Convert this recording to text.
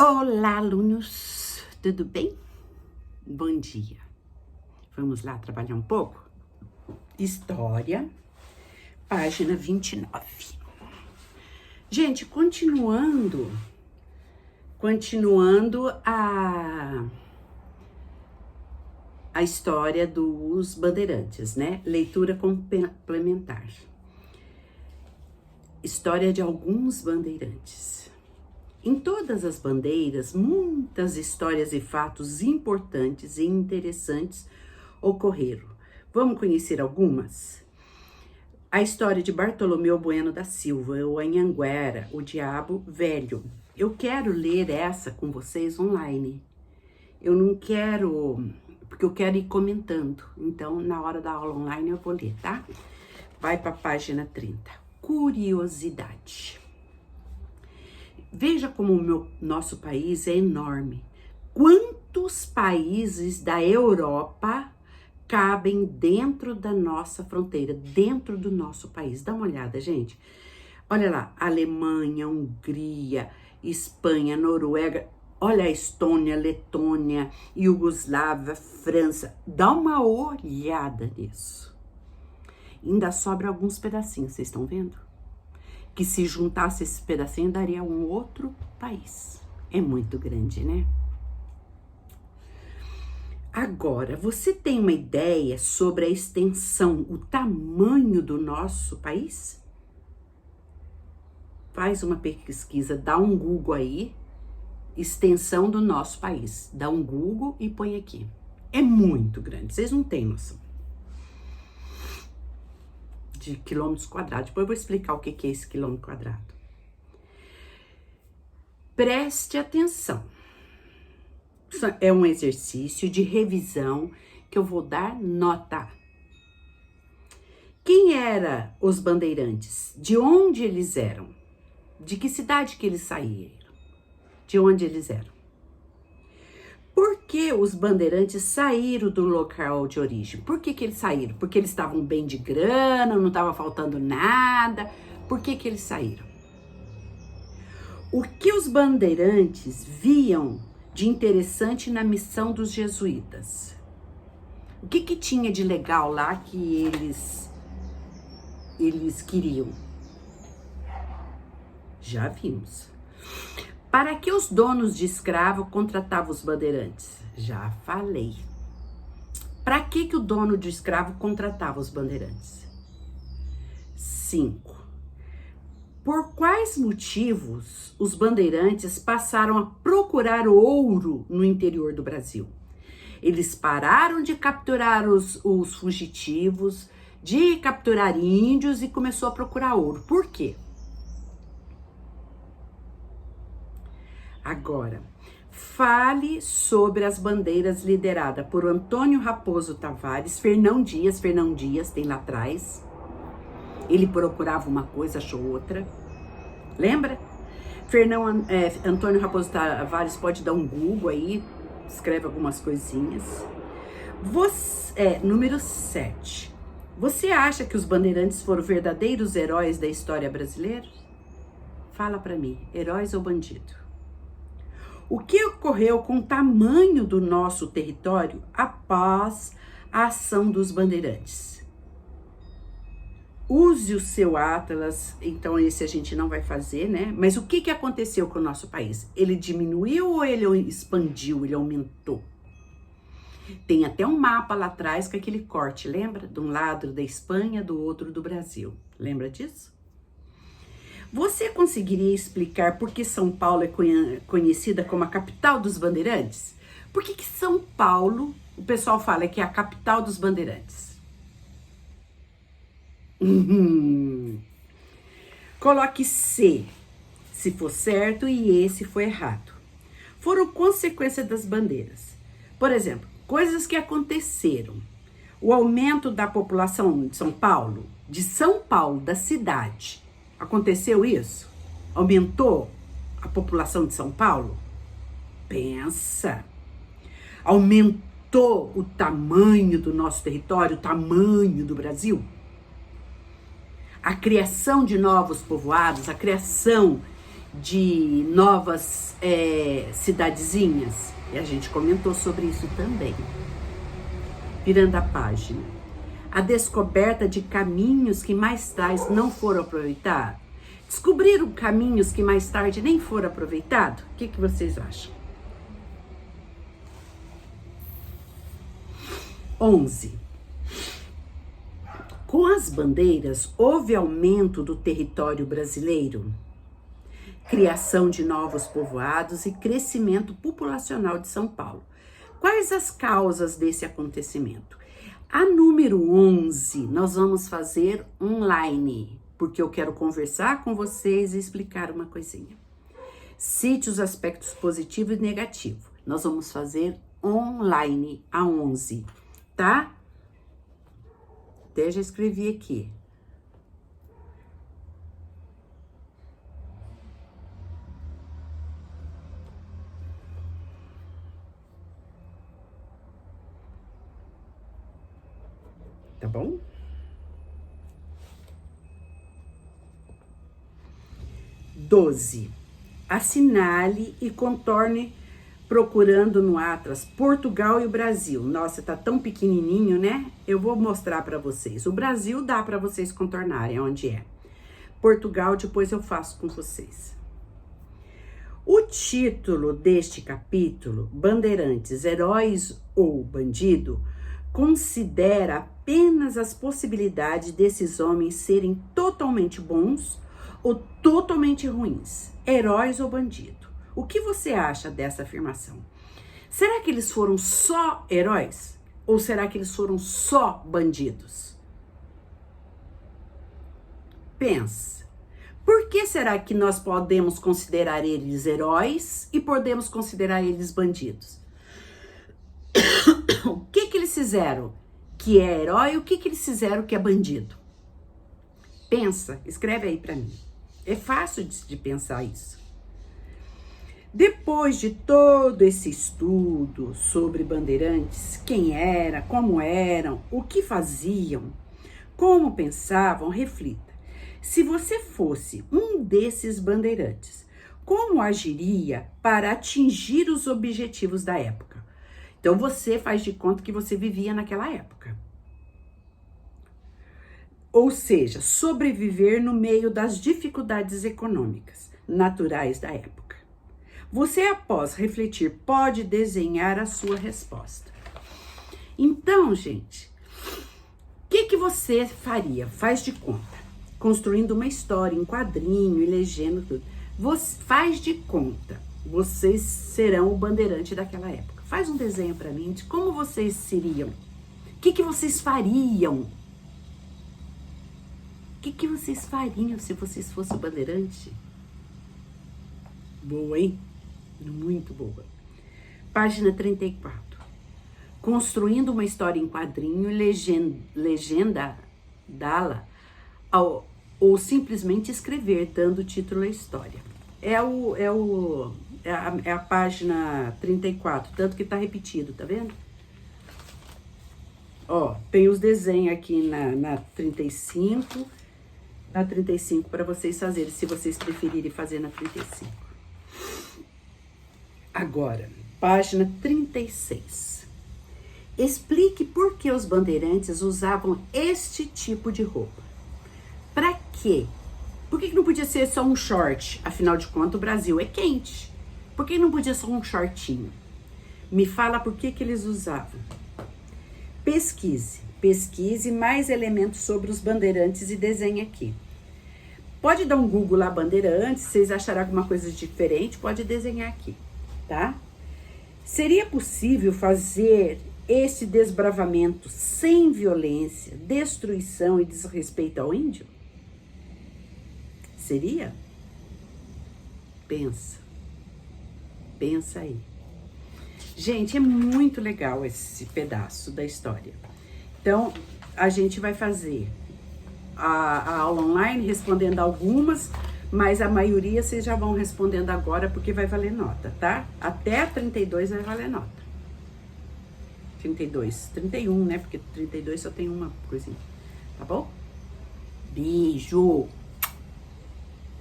Olá, alunos! Tudo bem? Bom dia! Vamos lá trabalhar um pouco? História, página 29. Gente, continuando a história dos bandeirantes, né? Leitura complementar. História de alguns bandeirantes. Em todas as bandeiras, muitas histórias e fatos importantes e interessantes ocorreram. Vamos conhecer algumas? A história de Bartolomeu Bueno da Silva, o Anhanguera, o Diabo Velho. Eu quero ler essa com vocês online. Eu não quero, porque eu quero ir comentando. Então, na hora da aula online eu vou ler, tá? Vai para a página 30. Curiosidade. Veja como o nosso país é enorme. Quantos países da Europa cabem dentro da nossa fronteira, dentro do nosso país? Dá uma olhada, gente. Olha lá, Alemanha, Hungria, Espanha, Noruega, olha a Estônia, Letônia, Iugoslávia, França. Dá uma olhada nisso. Ainda sobra alguns pedacinhos, vocês estão vendo? Que se juntasse esse pedacinho, daria um outro país. É muito grande, né? Agora, você tem uma ideia sobre a extensão, o tamanho do nosso país? Faz uma pesquisa, dá um Google aí, extensão do nosso país. Dá um Google e põe aqui. É muito grande, vocês não têm noção. De quilômetros quadrados. Depois eu vou explicar o que é esse quilômetro quadrado. Preste atenção. Isso é um exercício de revisão que eu vou dar nota. Quem eram os bandeirantes? De onde eles eram? De que cidade que eles saíram? De onde eles eram? Por que os bandeirantes saíram do local de origem? Por que eles saíram? Porque eles estavam bem de grana, não estava faltando nada. Por que eles saíram? O que os bandeirantes viam de interessante na missão dos jesuítas? O que tinha de legal lá que eles queriam? Já vimos. Para que os donos de escravo contratavam os bandeirantes? Já falei. Para que o dono de escravo contratava os bandeirantes? 5. Por quais motivos os bandeirantes passaram a procurar ouro no interior do Brasil? Eles pararam de capturar os fugitivos, de capturar índios e começou a procurar ouro. Por quê? Agora, fale sobre as bandeiras lideradas por Antônio Raposo Tavares, Fernão Dias, tem lá atrás. Ele procurava uma coisa, achou outra. Lembra? Antônio Raposo Tavares, pode dar um Google aí, escreve algumas coisinhas. Número 7. Você acha que os bandeirantes foram verdadeiros heróis da história brasileira? Fala pra mim, heróis ou bandido? O que ocorreu com o tamanho do nosso território após a ação dos bandeirantes? Use o seu atlas, então esse a gente não vai fazer, né? Mas o que aconteceu com o nosso país? Ele diminuiu ou ele expandiu, ele aumentou? Tem até um mapa lá atrás com aquele corte, lembra? De um lado da Espanha, do outro do Brasil. Lembra disso? Você conseguiria explicar por que São Paulo é conhecida como a capital dos bandeirantes? Por que São Paulo, o pessoal fala que é a capital dos bandeirantes? Coloque C, se for certo, e E se for errado. Foram consequências das bandeiras. Por exemplo, coisas que aconteceram. O aumento da população de São Paulo, da cidade. Aconteceu isso? Aumentou a população de São Paulo? Pensa. Aumentou o tamanho do nosso território, o tamanho do Brasil? A criação de novos povoados, a criação de novas cidadezinhas. E a gente comentou sobre isso também. Virando a página. A descoberta de caminhos que mais tarde não foram aproveitados. Descobriram caminhos que mais tarde nem foram aproveitados? O que vocês acham? 11. Com as bandeiras, houve aumento do território brasileiro, criação de novos povoados e crescimento populacional de São Paulo. Quais as causas desse acontecimento? A número 11, nós vamos fazer online, porque eu quero conversar com vocês e explicar uma coisinha. Cite os aspectos positivos e negativos. Nós vamos fazer online a 11, tá? Até já escrevi aqui. Tá bom? Doze. Assinale e contorne procurando no Atlas Portugal e o Brasil. Nossa, tá tão pequenininho, né? Eu vou mostrar para vocês. O Brasil dá para vocês contornarem onde é. Portugal depois eu faço com vocês. O título deste capítulo, Bandeirantes, Heróis ou Bandido, considera apenas as possibilidades desses homens serem totalmente bons ou totalmente ruins, heróis ou bandido. O que você acha dessa afirmação? Será que eles foram só heróis? Ou será que eles foram só bandidos? Pensa. Por que será que nós podemos considerar eles heróis e podemos considerar eles bandidos? O que eles fizeram que é herói e o que eles fizeram que é bandido? Pensa, escreve aí para mim. É fácil de pensar isso. Depois de todo esse estudo sobre bandeirantes, quem era, como eram, o que faziam, como pensavam, reflita. Se você fosse um desses bandeirantes, como agiria para atingir os objetivos da época? Então você faz de conta que você vivia naquela época. Ou seja, sobreviver no meio das dificuldades econômicas naturais da época. Você, após refletir, pode desenhar a sua resposta. Então, gente, o que você faria? Faz de conta. Construindo uma história em quadrinho e legenda, tudo. Você faz de conta. Vocês serão o bandeirante daquela época. Faz um desenho para mim de como vocês seriam. O que vocês fariam? O que vocês fariam se vocês fossem o bandeirante? Boa, hein? Muito boa. Página 34. Construindo uma história em quadrinho, legenda dá-la ou simplesmente escrever, dando título à história. É a página 34, tanto que tá repetido, tá vendo? Ó, tem os desenhos aqui na 35, na 35 para vocês fazerem, se vocês preferirem fazer na 35. Agora, página 36. Explique por que os bandeirantes usavam este tipo de roupa. Para quê? Por que não podia ser só um short? Afinal de contas, o Brasil é quente. Por que não podia ser um shortinho? Me fala por que eles usavam. Pesquise mais elementos sobre os bandeirantes e desenhe aqui. Pode dar um Google lá, bandeirantes, se vocês acharem alguma coisa diferente, pode desenhar aqui, tá? Seria possível fazer esse desbravamento sem violência, destruição e desrespeito ao índio? Seria? Pensa aí. Gente, é muito legal esse pedaço da história. Então, a gente vai fazer a aula online respondendo algumas, mas a maioria vocês já vão respondendo agora porque vai valer nota, tá? Até 32 vai valer nota. 31, né? Porque 32 só tem uma coisinha, tá bom? Beijo!